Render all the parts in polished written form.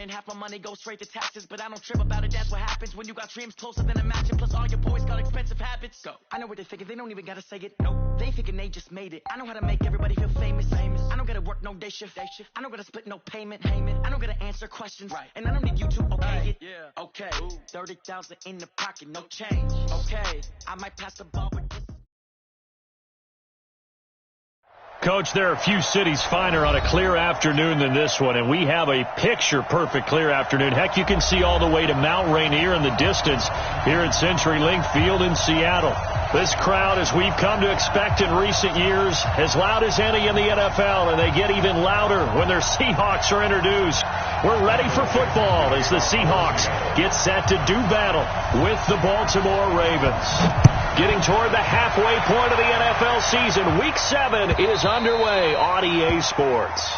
And half my money goes straight to taxes, but I don't trip about it. That's what happens when you got dreams closer than a match, and plus all your boys got expensive habits. Go. I know what they thinking, they don't even gotta say it. Nope. They thinking they just made it. I know how to make everybody feel famous. I don't gotta work no day shift. I don't gotta split no payment. I don't gotta answer questions. Right. And I don't need you to okay it. Yeah. Okay. Ooh. 30,000 in the pocket, no change. Okay. I might pass the ball, but this. Coach, there are a few cities finer on a clear afternoon than this one, and we have a picture-perfect clear afternoon. Heck, you can see all the way to Mount Rainier in the distance here at CenturyLink Field in Seattle. This crowd, as we've come to expect in recent years, as loud as any in the NFL, and they get even louder when their Seahawks are introduced. We're ready for football as the Seahawks get set to do battle with the Baltimore Ravens. Getting toward the halfway point of the NFL season, Week 7 is underway on EA Sports.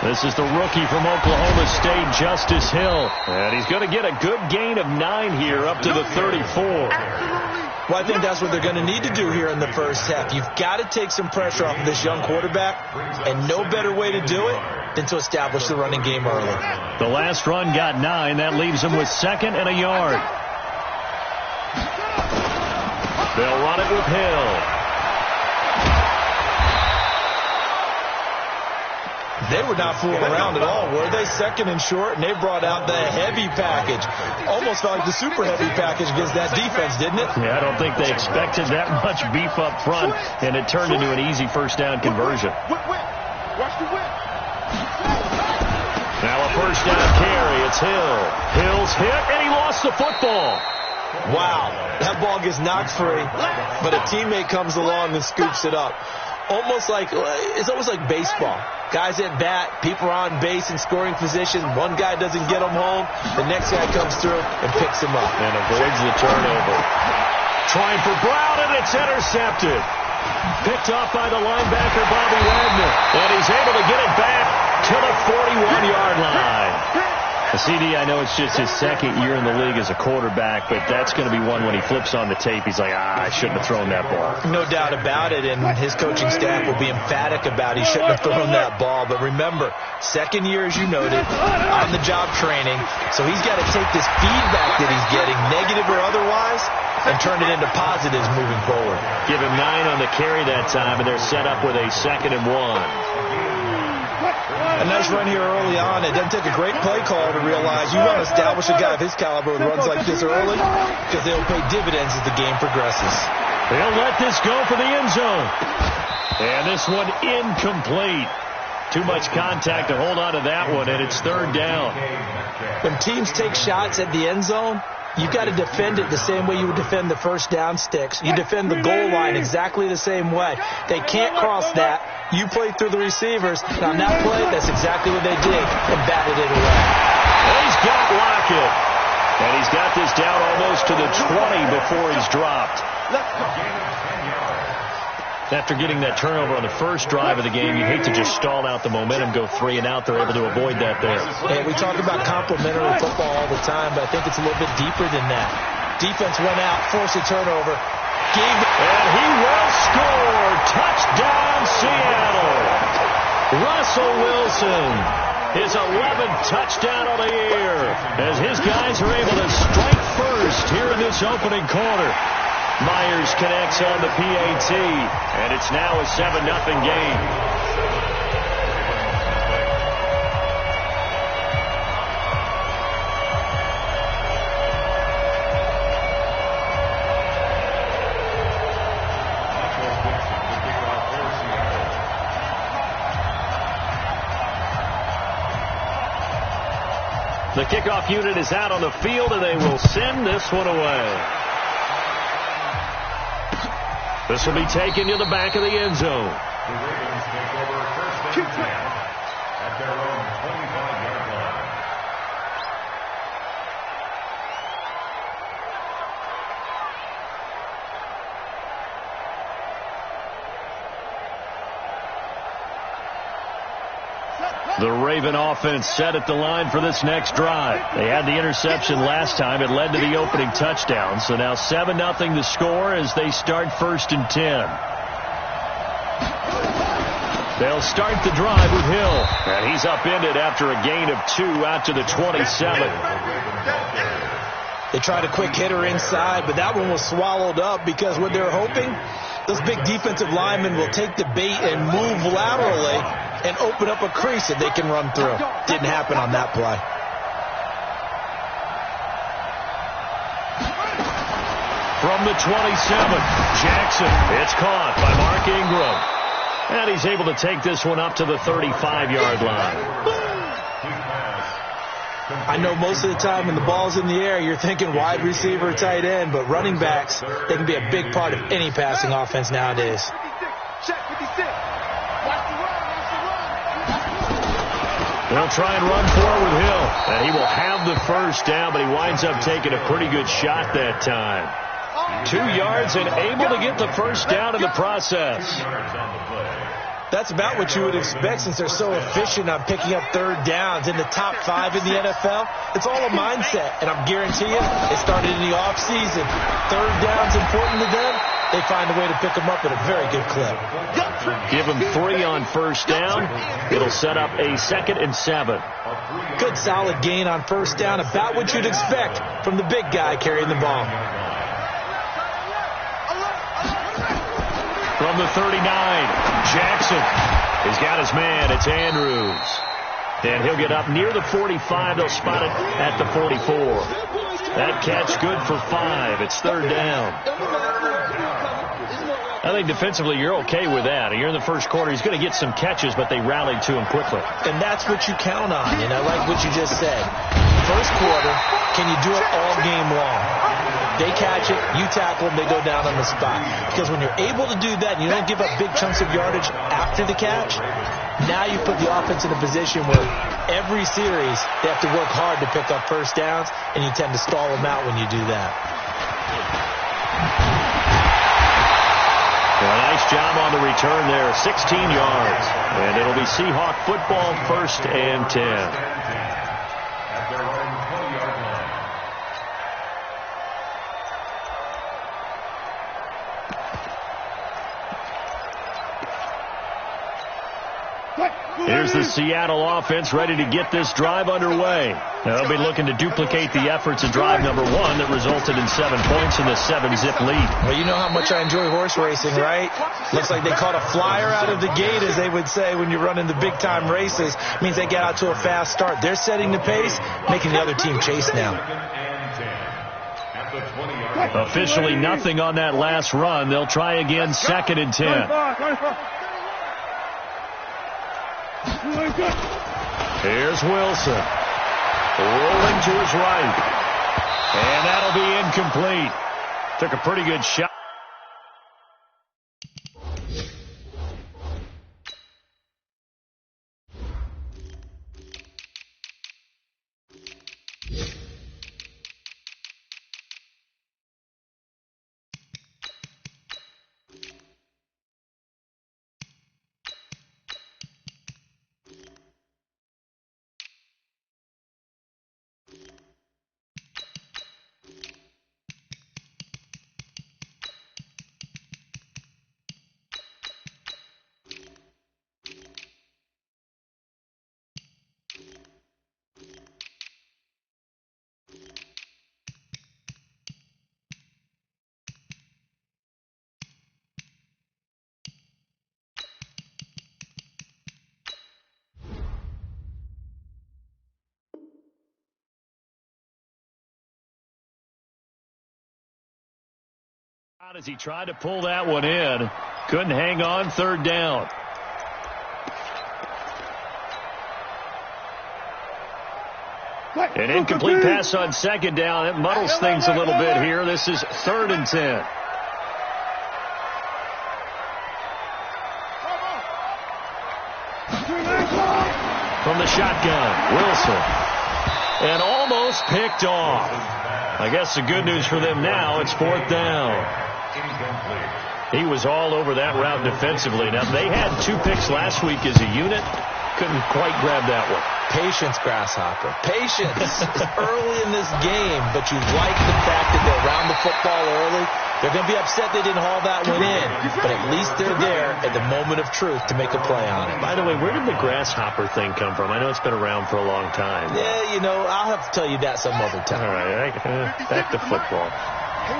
This is the rookie from Oklahoma State, Justice Hill. And he's going to get a good gain of 9 here up to the 34. Well, I think that's what they're going to need to do here in the first half. You've got to take some pressure off of this young quarterback, and no better way to do it than to establish the running game early. The last run got 9. That leaves him with 2nd and a yard. They'll run it with Hill. They were not fooling around at all, were they? 2nd and short, and they brought out the heavy package. Almost felt like the super heavy package against that defense, didn't it? Yeah, I don't think they expected that much beef up front, and it turned into an easy first down conversion. Now a first down carry. It's Hill. Hill's hit, and he lost the football. Wow, that ball gets knocked free, but a teammate comes along and scoops it up. It's almost like baseball. Guys at bat, people are on base in scoring position. One guy doesn't get him home. The next guy comes through and picks him up. And avoids the turnover. Trying for Brown, and it's intercepted. Picked off by the linebacker, Bobby Wagner. And he's able to get it back to the 41-yard line. CD, I know it's just his 2nd year in the league as a quarterback, but that's going to be one when he flips on the tape. He's like, I shouldn't have thrown that ball. No doubt about it, and his coaching staff will be emphatic about he shouldn't have thrown that ball. But remember, 2nd year, as you noted, on-the-job training, so he's got to take this feedback that he's getting, negative or otherwise, and turn it into positives moving forward. Give him 9 on the carry that time, and they're set up with a 2nd and 1. A nice run here early on. It doesn't take a great play call to realize you want to establish a guy of his caliber with runs like this early because they'll pay dividends as the game progresses. They'll let this go for the end zone. And this one incomplete. Too much contact to hold on to that one, and it's 3rd down. When teams take shots at the end zone, you've got to defend it the same way you would defend the first down sticks. You defend the goal line exactly the same way. They can't cross that. You play through the receivers. And on that play, that's exactly what they did and batted it away. And he's got Lockett. And he's got this down almost to the 20 before he's dropped. After getting that turnover on the first drive of the game, you hate to just stall out the momentum, go 3 and out. They're able to avoid that there. And we talk about complementary football all the time, but I think it's a little bit deeper than that. Defense went out, forced a turnover. And he will score. Touchdown, Seattle. Russell Wilson, his 11th touchdown of the year, as his guys are able to strike first here in this opening quarter. Myers connects on the PAT, and it's now a 7-0 game. The kickoff unit is out on the field, and they will send this one away. This will be taken to the back of the end zone. The Ravens take over first and 10 at their own 25-yard line. The Raven offense set at the line for this next drive. They had the interception last time. It led to the opening touchdown. So now 7-0 the score as they start 1st and 10. They'll start the drive with Hill. And he's upended after a gain of 2 out to the 27. They tried a quick hitter inside, but that one was swallowed up because what they're hoping, those big defensive linemen will take the bait and move laterally and open up a crease that they can run through. Didn't happen on that play. From the 27, Jackson. It's caught by Mark Ingram. And he's able to take this one up to the 35-yard line. I know most of the time when the ball's in the air, you're thinking wide receiver, tight end, but running backs, they can be a big part of any passing offense nowadays. They'll try and run forward with Hill. And he will have the first down, but he winds up taking a pretty good shot that time. 2 yards and able to get the first down in the process. That's about what you would expect since they're so efficient on picking up 3rd downs in the top 5 in the NFL. It's all a mindset, and I'm guaranteeing it started in the offseason. 3rd down's important to them. They find a way to pick them up at a very good clip. Give them 3 on first down. It'll set up a 2nd and 7. Good solid gain on first down, about what you'd expect from the big guy carrying the ball. From the 39, Jackson. He's got his man. It's Andrews. And he'll get up near the 45. They'll spot it at the 44. That catch good for 5. It's 3rd down. I think defensively you're okay with that. You're in the first quarter. He's going to get some catches, but they rallied to him quickly. And that's what you count on. And I like what you just said. First quarter, can you do it all game long? They catch it, you tackle them, they go down on the spot. Because when you're able to do that and you don't give up big chunks of yardage after the catch, now you put the offense in a position where every series they have to work hard to pick up first downs, and you tend to stall them out when you do that. Well, nice job on the return there, 16 yards. And it'll be Seahawk football, 1st and 10. At their own 20-yard line. Here's the Seattle offense ready to get this drive underway. They'll be looking to duplicate the efforts of drive number 1 that resulted in 7 points in the 7-zip lead. Well, you know how much I enjoy horse racing, right? Looks like they caught a flyer out of the gate, as they would say when you're running the big-time races. It means they get out to a fast start. They're setting the pace, making the other team chase now. Officially nothing on that last run. They'll try again, 2nd and 10. Here's Wilson. Rolling to his right. And that'll be incomplete. Took a pretty good shot. As he tried to pull that one in, couldn't hang on, 3rd down. An incomplete pass on 2nd down. It muddles things a little bit here. This is 3rd and 10. From the shotgun, Wilson. And almost picked off. I guess the good news for them now, it's 4th down. He was all over that route defensively. Now, they had 2 picks last week as a unit. couldn't quite grab that one. Patience, Grasshopper. Patience. It's early in this game, but you like the fact that they're around the football early. They're going to be upset they didn't haul that one in, but at least they're there at the moment of truth to make a play on it. By the way, where did the grasshopper thing come from? I know it's been around for a long time. Yeah, you know, I'll have to tell you that some other time. All right, back to football.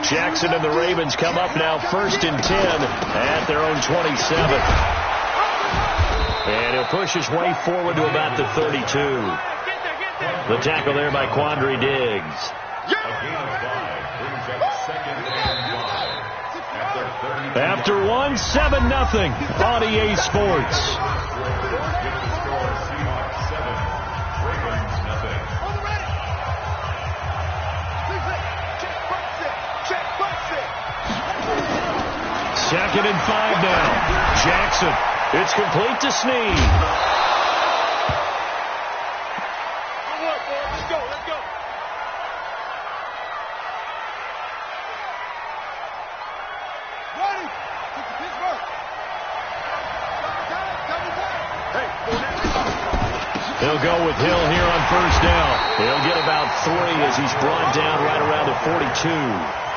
Jackson and the Ravens come up now 1st and 10 at their own 27. And he'll push his way forward to about the 32. The tackle there by Quandre Diggs. After 1, 7-0 on EA Sports. Second and 5 now. Jackson. It's complete to Snead. Let's go. Ready? This work. He'll go with Hill here on 1st down. He'll get about 3 as he's brought down right around the 42.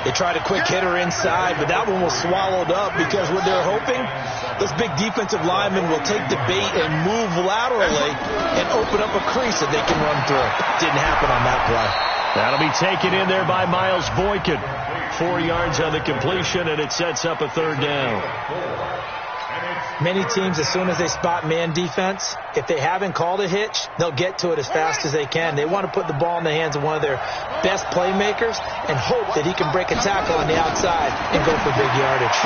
They tried a quick hitter inside, but that one was swallowed up because what they're hoping, those big defensive linemen will take the bait and move laterally and open up a crease that they can run through. Didn't happen on that play. That'll be taken in there by Miles Boykin. 4 yards on the completion, and it sets up a 3rd down. Many teams, as soon as they spot man defense, if they haven't called a hitch, they'll get to it as fast as they can. They want to put the ball in the hands of one of their best playmakers and hope that he can break a tackle on the outside and go for big yardage.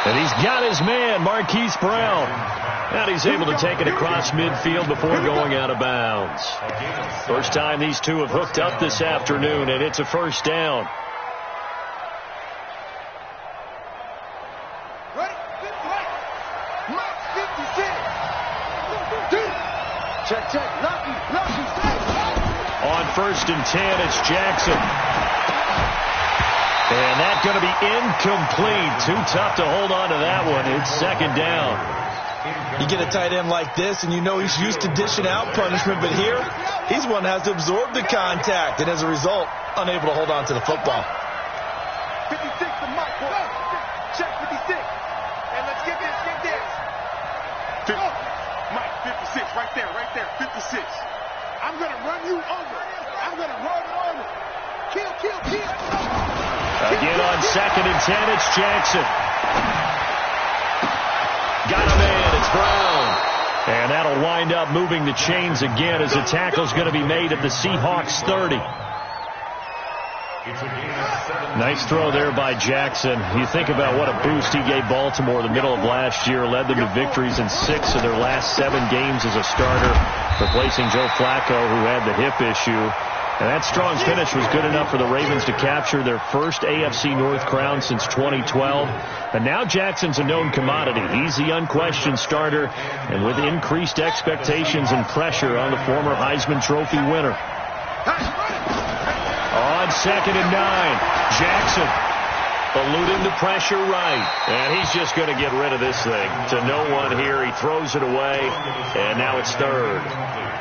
And he's got his man, Marquise Brown. And he's able to take it across midfield before going out of bounds. First time these two have hooked up this afternoon, and it's a 1st down. On 1st and 10, it's Jackson. And that's going to be incomplete. Too tough to hold on to that one. It's 2nd down. You get a tight end like this, and you know he's used to dishing out punishment, but here, he's one that has to absorb the contact, and as a result, unable to hold on to the football. 56 to Mike. Check 56. And let's get this. Mike, 56, right there, 56. I'm going to run you over. I'm going to run over. Kill. Again on 2nd and 10, it's Jackson. Got a man, it's Brown. And that'll wind up moving the chains again as the tackle's going to be made at the Seahawks 30. Nice throw there by Jackson. You think about what a boost he gave Baltimore the middle of last year, led them to victories in 6 of their last 7 games as a starter, replacing Joe Flacco, who had the hip issue. And that strong finish was good enough for the Ravens to capture their first AFC North crown since 2012. And now Jackson's a known commodity. He's the unquestioned starter, and with increased expectations and pressure on the former Heisman Trophy winner. On 2nd and 9, Jackson eluding the pressure right. And he's just going to get rid of this thing. To no one here. He throws it away, and now it's 3rd.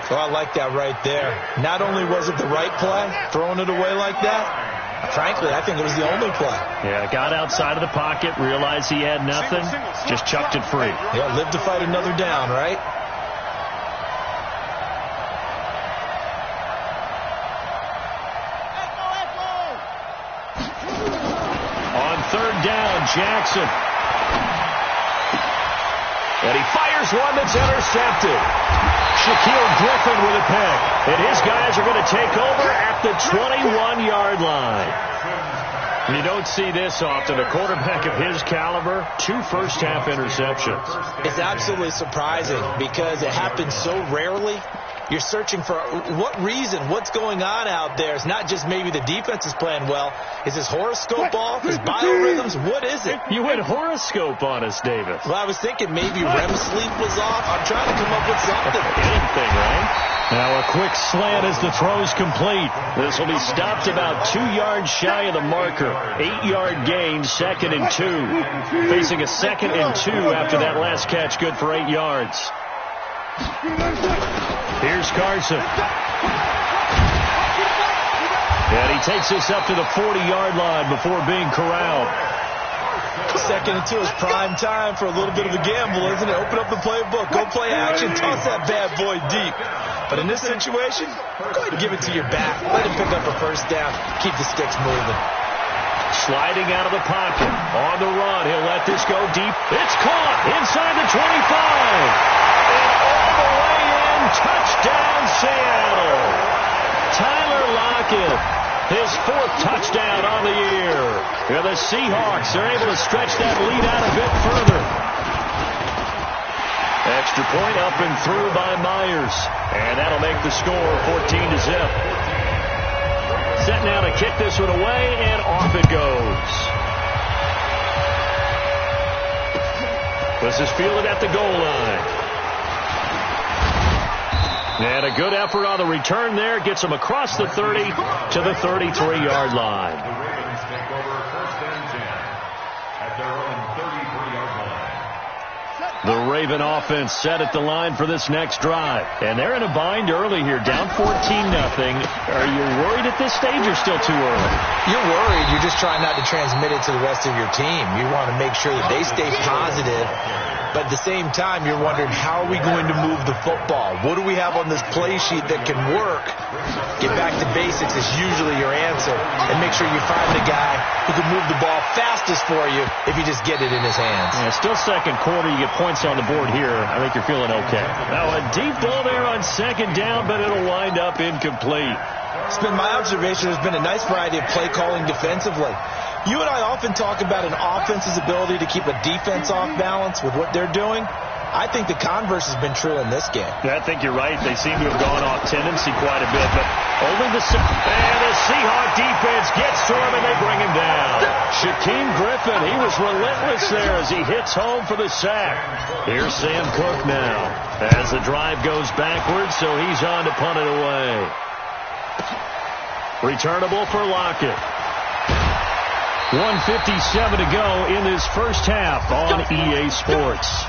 So I like that right there. Not only was it the right play, throwing it away like that, frankly, I think it was the only play. Yeah, got outside of the pocket, realized he had nothing, just chucked it free. Yeah, live to fight another down, right? On 3rd down, Jackson. And he fires one that's intercepted. Shaquille Griffin with a pick. And his guys are going to take over at the 21-yard line. You don't see this often. A quarterback of his caliber, 2 first-half interceptions. It's absolutely surprising because it happens so rarely. You're searching for what reason, what's going on out there. It's not just maybe the defense is playing well. Is his horoscope off? His biorhythms? What is it? You went horoscope on us, Davis. Well, I was thinking maybe REM sleep was off. I'm trying to come up with something. Anything, right? Now a quick slant as the throw's complete. This will be stopped about 2 yards shy of the marker. 8-yard gain, 2nd and 2. Facing a 2nd and 2 after that last catch, good for 8 yards. Here's Carson. And he takes this up to the 40-yard line before being corralled. 2nd and 2 is prime time for a little bit of a gamble, isn't it? Open up the playbook. Go play action. Toss that bad boy deep. But in this situation, go ahead and give it to your back. Let him pick up a first down. Keep the sticks moving. Sliding out of the pocket. On the run. He'll let this go deep. It's caught inside the 25. And all the way in. Touchdown, Seattle. Tyler Lockett. His 4th touchdown on the year. Yeah, the Seahawks are able to stretch that lead out a bit further. Extra point up and through by Myers. And that'll make the score 14-0. Set now to kick this one away, and off it goes. This is fielded at the goal line. And a good effort on the return there. Gets him across the 30 to the 33-yard line. The Ravens take over 1st and 10 at their own 33-yard line. The Raven offense set at the line for this next drive. And they're in a bind early here, down 14-0. Are you worried at this stage or still too early? You're worried. You're just trying not to transmit it to the rest of your team. You want to make sure that they stay positive. But at the same time, you're wondering, how are we going to move the football? What do we have on this play sheet that can work? Get back to basics is usually your answer. And make sure you find the guy who can move the ball fastest for you if you just get it in his hands. Yeah, still 2nd quarter. You get points on the board here. I think you're feeling okay. Now a deep ball there on 2nd down, but it'll wind up incomplete. It's been my observation. There's been a nice variety of play calling defensively. You and I often talk about an offense's ability to keep a defense off balance with what they're doing. I think the converse has been true in this game. Yeah, I think you're right. They seem to have gone off tendency quite a bit, but only the Seahawk defense gets to him and they bring him down. Shaquem Griffin, he was relentless there as he hits home for the sack. Here's Sam Cook now as the drive goes backwards, so he's on to punt it away. Returnable for Lockett. 1:57 to go in this first half on EA Sports.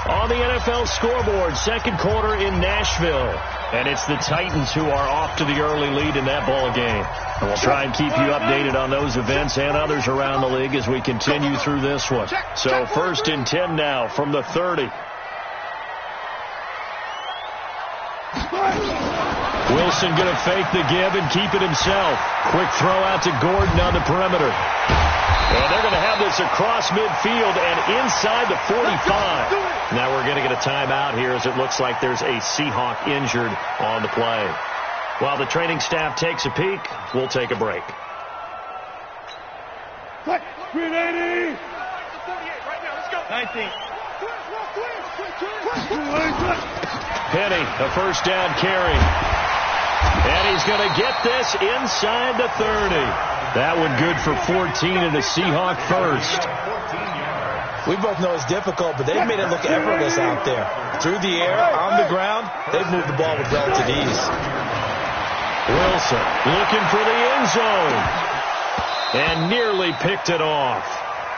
On the NFL scoreboard, 2nd quarter in Nashville. And it's the Titans who are off to the early lead in that ball game. And we'll try and keep you updated on those events and others around the league as we continue through this one. So 1st and 10 now from the 30. Wilson going to fake the give and keep it himself. Quick throw out to Gordon on the perimeter. And they're going to have this across midfield and inside the 45. Now we're going to get a timeout here as it looks like there's a Seahawk injured on the play. While the training staff takes a peek, we'll take a break. 380. 19. Penny, a first down carry. And he's going to get this inside the 30. That one good for 14 and a Seahawk first. We both know it's difficult, but they've made it look effortless out there. Through the air, on the ground, they've moved the ball with relative ease. Wilson looking for the end zone. And nearly picked it off.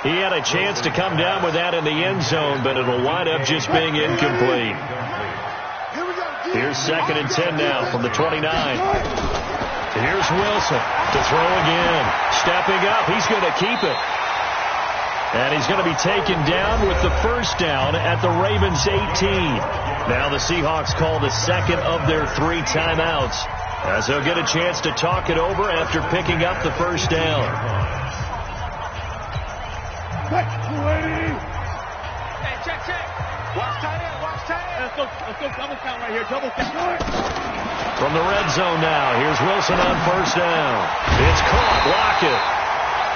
He had a chance to come down with that in the end zone, but it'll wind up just being incomplete. Here's 2nd and 10 now from the 29. Here's Wilson to throw again. Stepping up, he's going to keep it. And he's going to be taken down with the first down at the Ravens' 18. Now the Seahawks call the 2nd of their 3 timeouts, as they'll get a chance to talk it over after picking up the first down. Hey, check. Watch tight end. Let's go double count right here. Double count. From the red zone now, here's Wilson on first down. It's caught, Lockett.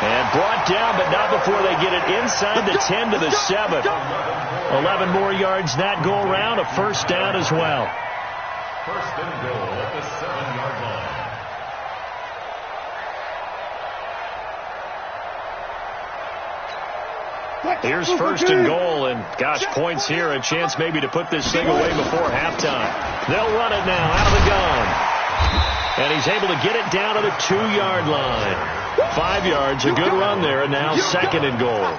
And brought down, but not before they get it inside the 10 to the 7. 11 more yards that go around, a first down as well. 1st and goal at the 7-yard line. Here's first and goal, and gosh, points here, a chance maybe to put this thing away before halftime. They'll run it now out of the gun. And he's able to get it down to the 2-yard line. 5 yards, a good run there, and now second and goal.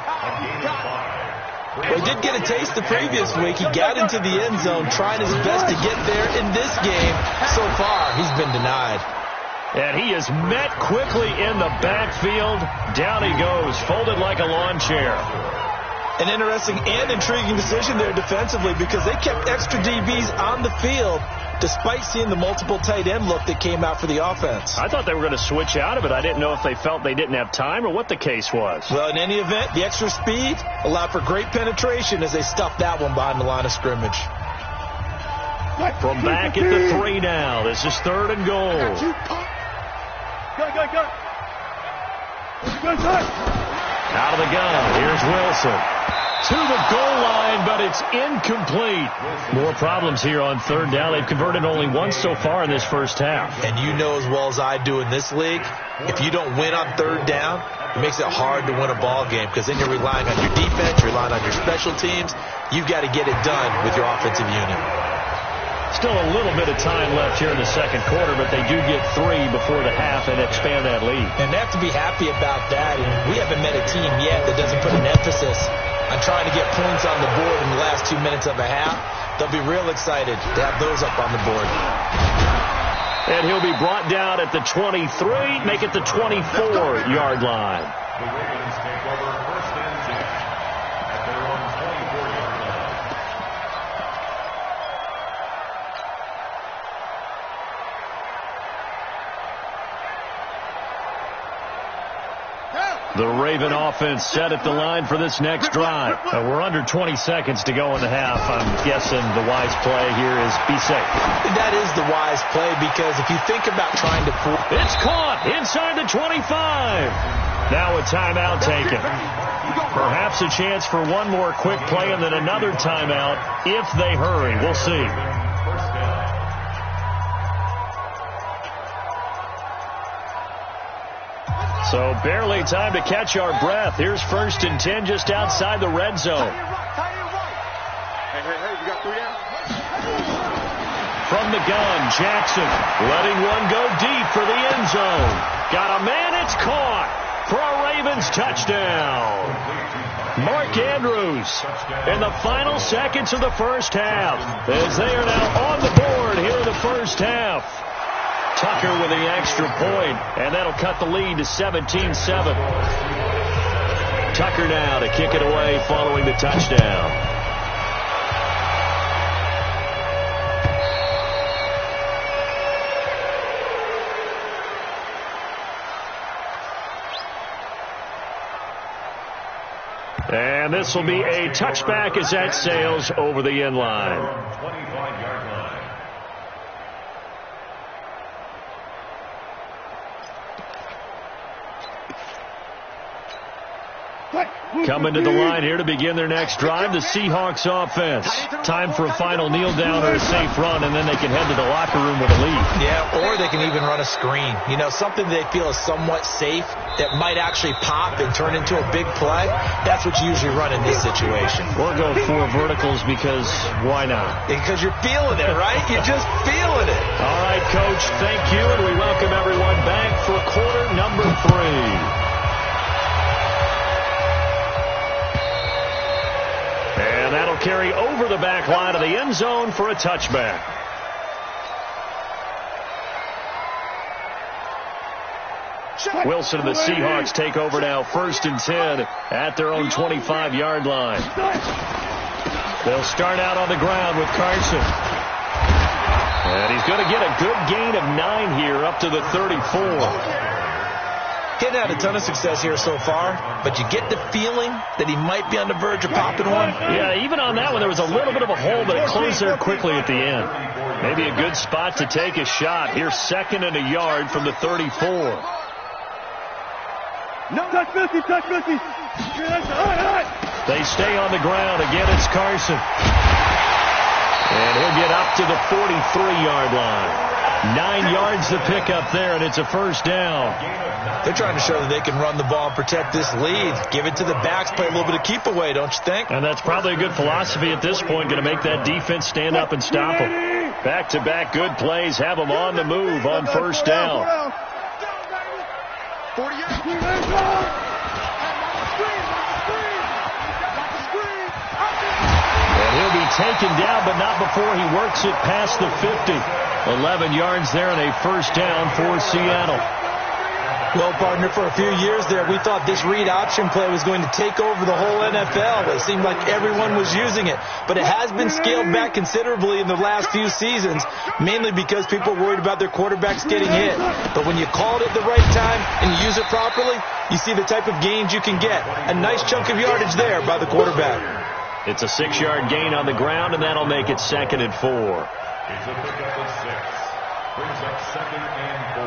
Well, he did get a taste the previous week. He got into the end zone trying his best to get there in this game. So far, he's been denied. And he is met quickly in the backfield. Down he goes, folded like a lawn chair. An interesting and intriguing decision there defensively because they kept extra DBs on the field despite seeing the multiple tight end look that came out for the offense. I thought they were going to switch out of it. I didn't know if they felt they didn't have time or what the case was. Well, in any event, the extra speed allowed for great penetration as they stuffed that one behind the line of scrimmage. From back at the 3 now, this is third and goal. Out of the gun, here's Wilson. To the goal line, but it's incomplete. More problems here on third down. They've converted only once so far in this first half. And you know as well as I do in this league, if you don't win on third down, it makes it hard to win a ball game because then you're relying on your defense, relying on your special teams. You've got to get it done with your offensive unit. Still a little bit of time left here in the second quarter, but they do get 3 before the half and expand that lead. And they have to be happy about that. And we haven't met a team yet that doesn't put an emphasis on trying to get points on the board in the last 2 minutes of a half. They'll be real excited to have those up on the board. And he'll be brought down at the 23, make it the 24-yard line. The Ravens take over first and 10 at their own 24-yard line. The Raven offense set at the line for this next drive. We're under 20 seconds to go in the half. I'm guessing the wise play here is be safe. That is the wise play because if you think about trying to fool... It's caught inside the 25. Now a timeout taken. Perhaps a chance for one more quick play and then another timeout if they hurry. We'll see. So barely time to catch our breath. Here's first and 10 just outside the red zone. Hey, you got 3 out? From the gun, Jackson letting one go deep for the end zone. Got a man, it's caught for a Ravens touchdown. Mark Andrews in the final seconds of the first half as they are now on the board here in the first half. Tucker with the extra point, and that'll cut the lead to 17-7. Tucker now to kick it away following the touchdown. And this will be a touchback as that sails over the end line. 25-yard line. Coming to the line here to begin their next drive, the Seahawks offense. Time for a final kneel down or a safe run, and then they can head to the locker room with a lead. Yeah, or they can even run a screen. You know, something they feel is somewhat safe that might actually pop and turn into a big play. That's what you usually run in this situation. Or go 4 verticals because why not? Because you're feeling it, right? You're just feeling it. All right, Coach, thank you, and we welcome everyone back for quarter number 3. And that'll carry over the back line of the end zone for a touchback. Wilson and the Seahawks take over now, first and 10 at their own 25-yard line. They'll start out on the ground with Carson. And he's going to get a good gain of 9 here up to the 34. Getting had a ton of success here so far, but you get the feeling that he might be on the verge of popping one. Yeah, even on that one, there was a little bit of a hole, but it closed there quickly at the end. Maybe a good spot to take a shot. Here's second and a yard from the 34. No, touch Missy. They stay on the ground. Again, it's Carson. And he'll get up to the 43-yard line. 9 yards to pick up there, and it's a first down. They're trying to show that they can run the ball and protect this lead. Give it to the backs, play a little bit of keep away, don't you think? And that's probably a good philosophy at this point, going to make that defense stand up and stop them. Back-to-back good plays, have them on the move on first down. And he'll be taken down, but not before he works it past the 50. 11 yards there and a first down for Seattle. Well, partner, for a few years there, we thought this read option play was going to take over the whole NFL. It seemed like everyone was using it. But it has been scaled back considerably in the last few seasons, mainly because people are worried about their quarterbacks getting hit. But when you call it at the right time and you use it properly, you see the type of gains you can get. A nice chunk of yardage there by the quarterback. It's a 6-yard gain on the ground, and that'll make it 2nd and 4. It's a pickup of 6. Brings up 2nd and 4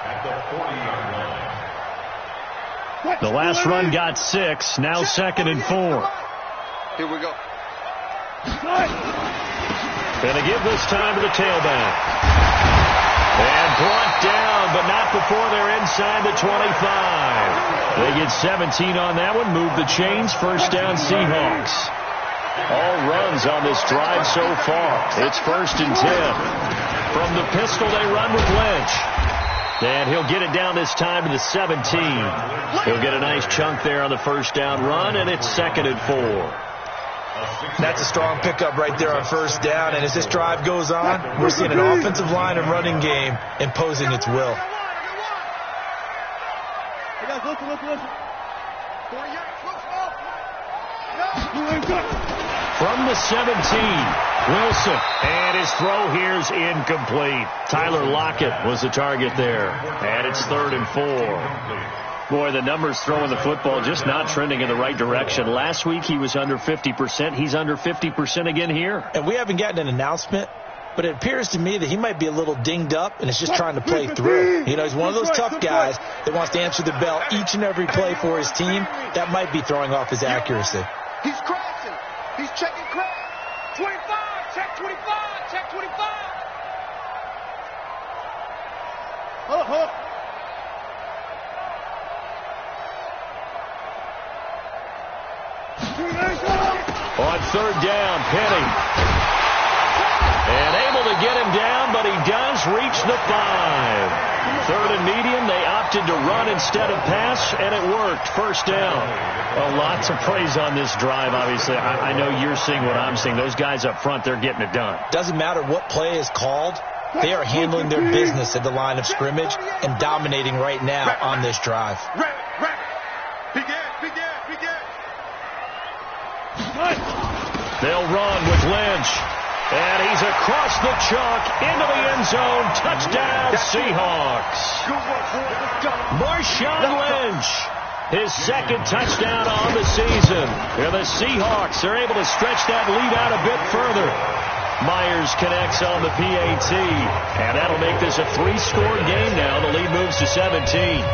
at the 40-yard line. The last run got 6. Now 2nd and 4. Here we go. Going to give this time to the tailback. And brought down, but not before they're inside the 25. They get 17 on that one. Move the chains. First down, Seahawks. All runs on this drive so far. It's 1st and 10. From the pistol, they run with Lynch. And he'll get it down this time to the 17. He'll get a nice chunk there on the first down run, and it's 2nd and 4. That's a strong pickup right there on first down. And as this drive goes on, we're seeing an offensive line and running game imposing its will. From the 17, Wilson. And his throw here's incomplete. Tyler Lockett was the target there. And it's 3rd and 4. Boy, the numbers throwing the football just not trending in the right direction. Last week he was under 50%. He's under 50% again here. And we haven't gotten an announcement, but it appears to me that he might be a little dinged up and is just trying to play through. You know, he's one of those tough guys that wants to answer the bell each and every play for his team. That might be throwing off his accuracy. He's crashing. He's checking crash. 25. Check 25. Check 25. On 3rd down, Penny. And able to get him down, but he does reach the 5. 3rd and medium, they opted to run instead of pass, and it worked. First down. Well, lots of praise on this drive, obviously. I know you're seeing what I'm seeing. Those guys up front, they're getting it done. Doesn't matter what play is called. They are handling their business at the line of scrimmage and dominating right now on this drive. They'll run with Lynch. And he's across the chalk into the end zone. Touchdown, Seahawks. Marshawn Lynch, his 2nd touchdown on the season. And the Seahawks are able to stretch that lead out a bit further. Myers connects on the PAT. And that'll make this a 3-score game now. The lead moves to 17.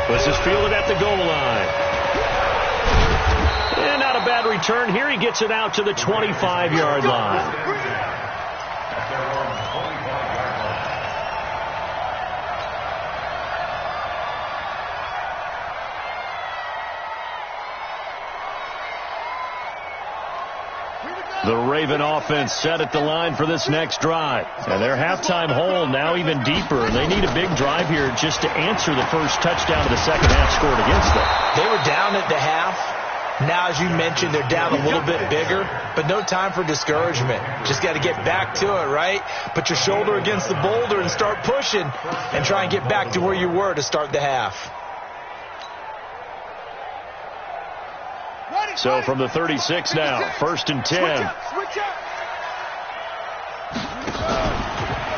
This is fielded at the goal line. And not a bad return here. He gets it out to the 25-yard line. The Raven offense set at the line for this next drive. And their halftime hole now even deeper. And they need a big drive here just to answer the first touchdown of the second half scored against them. They were down at the half. Now, as you mentioned, they're down a little bit bigger, but no time for discouragement. Just got to get back to it, right? Put your shoulder against the boulder and start pushing and try and get back to where you were to start the half. So from the 36 now, 1st and 10.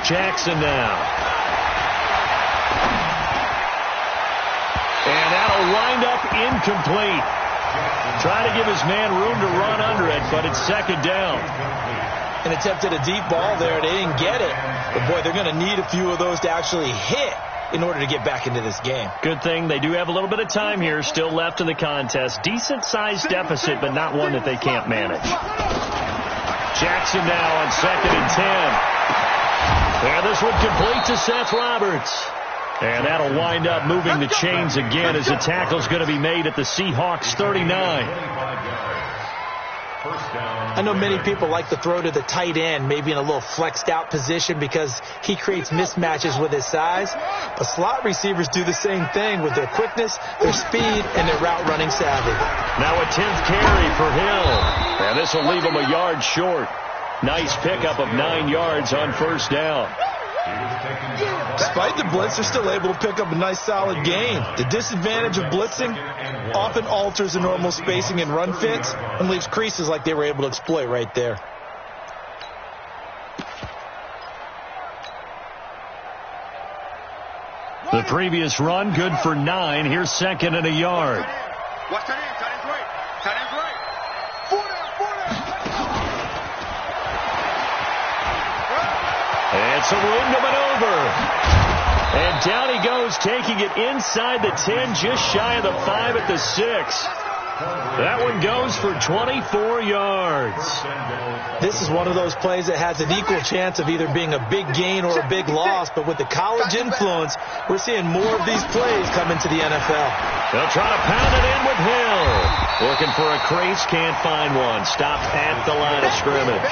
Jackson now. And that'll wind up incomplete. Trying to give his man room to run under it, but it's 2nd down. And attempted a deep ball there. They didn't get it. But, boy, they're going to need a few of those to actually hit in order to get back into this game. Good thing they do have a little bit of time here still left in the contest. Decent-sized deficit, but not one that they can't manage. Jackson now on 2nd and 10. And this one complete to Seth Roberts. And that'll wind up moving the chains again as the tackle's going to be made at the Seahawks 39. I know many people like to throw to the tight end, maybe in a little flexed out position because he creates mismatches with his size. But slot receivers do the same thing with their quickness, their speed, and their route running savvy. Now a 10th carry for Hill. And this will leave him a yard short. Nice pickup of 9 yards on first down. Despite the blitz, they're still able to pick up a nice solid gain. The disadvantage of blitzing often alters the normal spacing and run fits and leaves creases like they were able to exploit right there. The previous run good for 9. Here's 2nd and a yard. Watch tight end. Tight end's right. Tight end's right. 4 down. It's a room to maneuver. And down he goes, taking it inside the 10, just shy of the 5 at the 6. That one goes for 24 yards. This is one of those plays that has an equal chance of either being a big gain or a big loss, but with the college influence, we're seeing more of these plays come into the NFL. They'll try to pound it in with Hill. Looking for a crease, can't find one. Stopped at the line of scrimmage.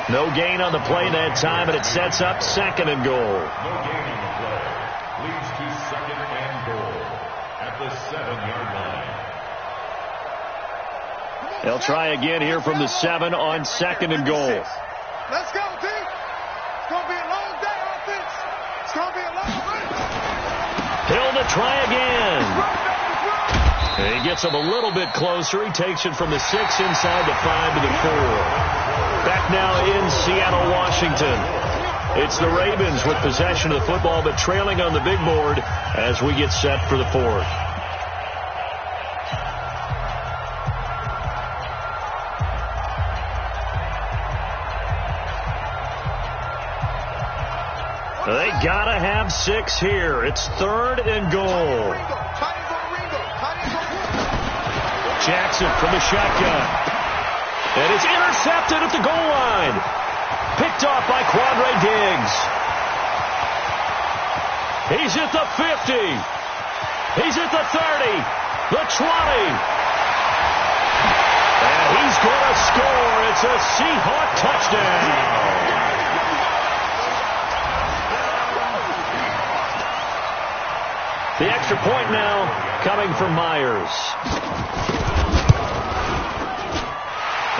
No gain on the play that time, and it sets up 2nd and goal. No gain on the play. Leads to 2nd and goal at the 7-yard line. They'll try again here from the 7 on 2nd and goal. Let's go, team. It's going to be a long day, offense. It's going to be a long day. Hill to try again. And he gets him a little bit closer. He takes it from the 6 inside the 5 to the 4. Back now in Seattle, Washington. It's the Ravens with possession of the football, but trailing on the big board as we get set for the 4th. They gotta have 6 here. It's 3rd and goal. Jackson from the shotgun. And it's intercepted at the goal line. Picked off by Quandre Diggs. He's at the 50. He's at the 30. The 20. And he's going to score. It's a Seahawk touchdown. The extra point now coming from Myers.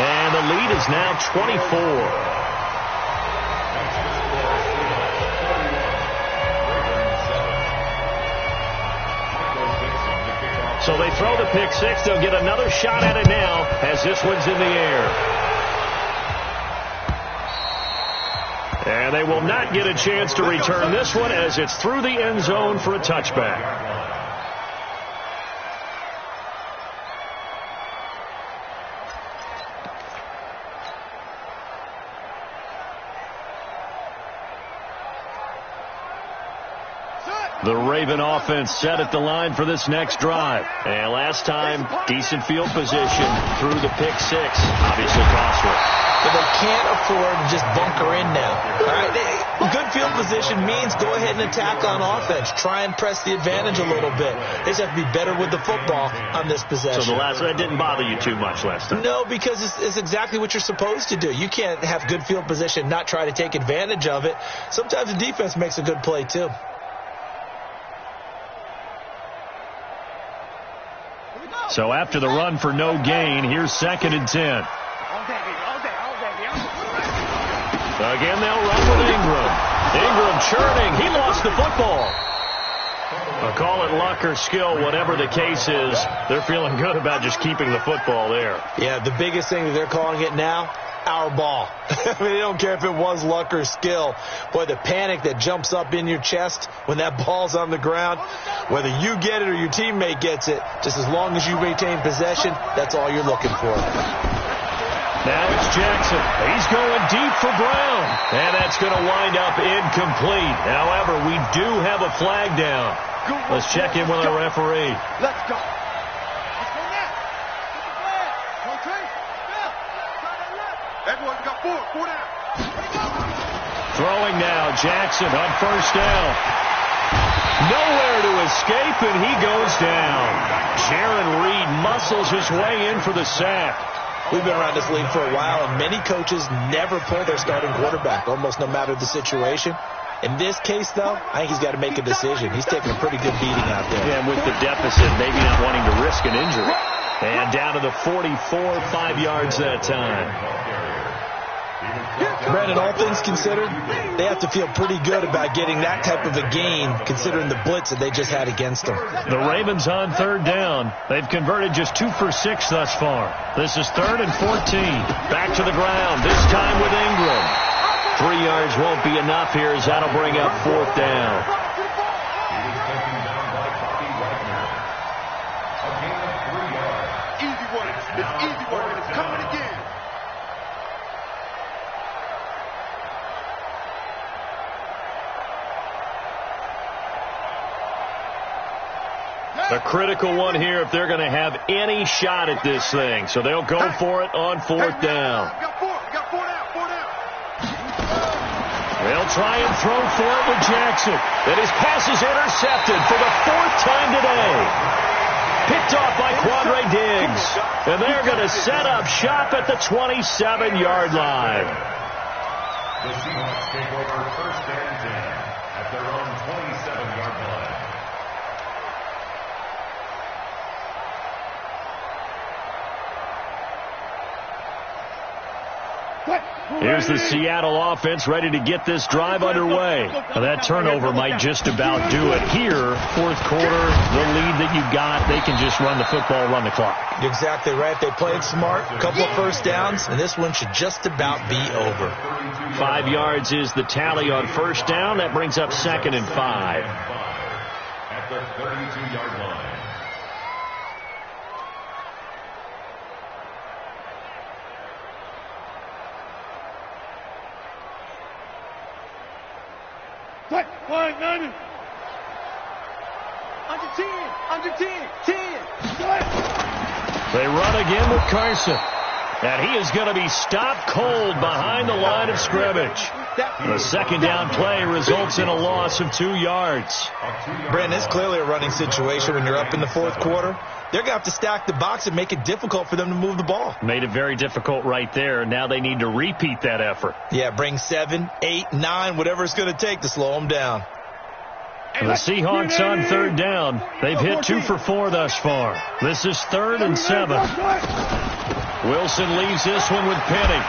And the lead is now 24. So they throw the pick 6. They'll get another shot at it now as this one's in the air. And they will not get a chance to return this one as it's through the end zone for a touchback. The Raven offense set at the line for this next drive. And last time, decent field position through the pick 6. Obviously costly. But they can't afford to just bunker in now. All right? Good field position means go ahead and attack on offense. Try and press the advantage a little bit. They just have to be better with the football on this possession. So that didn't bother you too much last time? No, because it's exactly what you're supposed to do. You can't have good field position, not try to take advantage of it. Sometimes the defense makes a good play, too. So after the run for no gain, here's 2nd and 10. Again, they'll run with Ingram. Ingram churning. He lost the football. I'll call it luck or skill, whatever the case is. They're feeling good about just keeping the football there. Yeah, the biggest thing that they're calling it now, our ball. I mean, they don't care if it was luck or skill. Boy, the panic that jumps up in your chest when that ball's on the ground, whether you get it or your teammate gets it, just as long as you retain possession, that's all you're looking for. Now it's Jackson. He's going deep for Brown. And that's going to wind up incomplete. However, we do have a flag down. Let's check in with our referee. Let's go. Everyone got 4 down. Throwing now, Jackson on first down. Nowhere to escape, and he goes down. Jaron Reed muscles his way in for the sack. We've been around this league for a while, and many coaches never pull their starting quarterback, almost no matter the situation. In this case, though, I think he's got to make a decision. He's taking a pretty good beating out there. Yeah, and with the deficit, maybe not wanting to risk an injury. And down to the 44, 5 yards that time. Brandon, all things considered, they have to feel pretty good about getting that type of a gain, considering the blitz that they just had against them. The Ravens on third down. They've converted just 2 for 6 thus far. This is 3rd and 14. Back to the ground, this time with Ingram. 3 yards won't be enough here as that'll bring up 4th down. Easy one. It's easy one. It's coming again. The critical one here if they're going to have any shot at this thing. So they'll go for it on 4th down. Got 4 down. 4 down. They'll try and throw for it with Jackson. And his pass is intercepted for the 4th time today. Picked off by Quandre Diggs. And they're going to set up shop at the 27-yard line. The Seahawks take over 1st and 10 at their own 27-yard line. Here's the Seattle offense ready to get this drive underway. Now that turnover might just about do it. Here, 4th quarter, the lead that you got, they can just run the football, run the clock. You're exactly right. They played smart, a couple of first downs, and this one should just about be over. 5 yards is the tally on 1st down. That brings up 2nd and 5. At the 32-yard line. Wide 90. Under 10. Under 10. 10. They run again with Carson. And he is going to be stopped cold behind the line of scrimmage. The 2nd down play results in a loss of 2 yards. Brandon, it's clearly a running situation when you're up in the 4th quarter. They're going to have to stack the box and make it difficult for them to move the ball. Made it very difficult right there. Now they need to repeat that effort. Yeah, bring 7, 8, 9, whatever it's going to take to slow them down. The Seahawks on 3rd down. They've hit 2 for 4 thus far. This is 3rd and 7. Wilson leaves this one with Penny.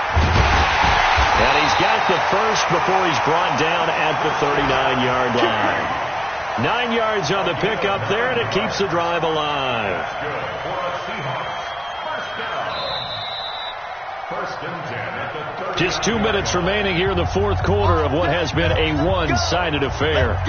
And he's got the first before he's brought down at the 39-yard line. 9 yards on the pickup there, and it keeps the drive alive. Just 2 minutes remaining here in the 4th quarter of what has been a one-sided affair.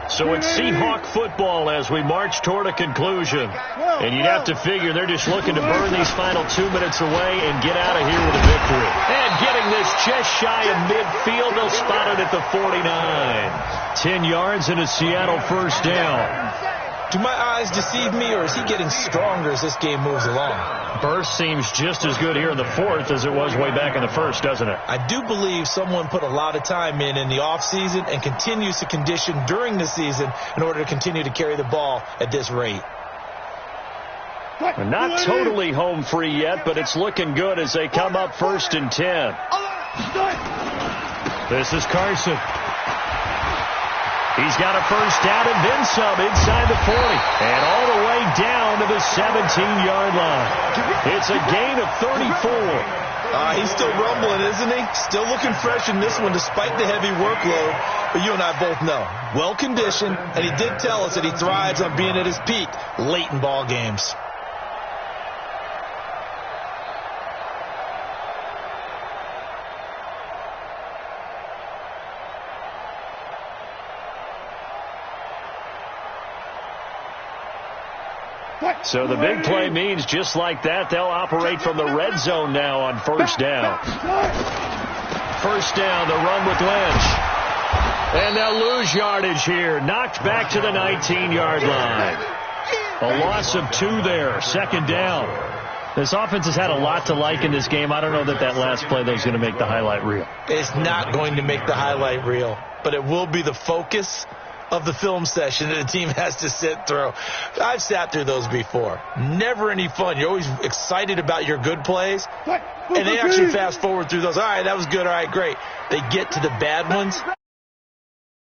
So it's Seahawk football as we march toward a conclusion. And you'd have to figure they're just looking to burn these final 2 minutes away and get out of here with a victory. And getting this just shy of midfield, they'll spot it at the 49. 10 yards and a Seattle first down. Do my eyes deceive me, or is he getting stronger as this game moves along? Burst seems just as good here in the 4th as it was way back in the 1st, doesn't it? I do believe someone put a lot of time in the offseason and continues to condition during the season in order to continue to carry the ball at this rate. We're not totally home free yet, but it's looking good as they come up 1st and 10. This is Carson. He's got a first down and then some inside the 40. And all the way down to the 17-yard line. It's a gain of 34. He's still rumbling, isn't he? Still looking fresh in this one despite the heavy workload. But you and I both know, well-conditioned, and he did tell us that he thrives on being at his peak late in ball games. So the big play means just like that, they'll operate from the red zone now on first down. First down, the run with Lynch. And they'll lose yardage here. Knocked back to the 19-yard line. A loss of 2 there. Second down. This offense has had a lot to like in this game. I don't know that last play, though, is going to make the highlight reel. It's not going to make the highlight reel, but it will be the focus of the film session that the team has to sit through. I've sat through those before. Never any fun. You're always excited about your good plays, and they actually fast forward through those. All right, that was good. All right, great. They get to the bad ones,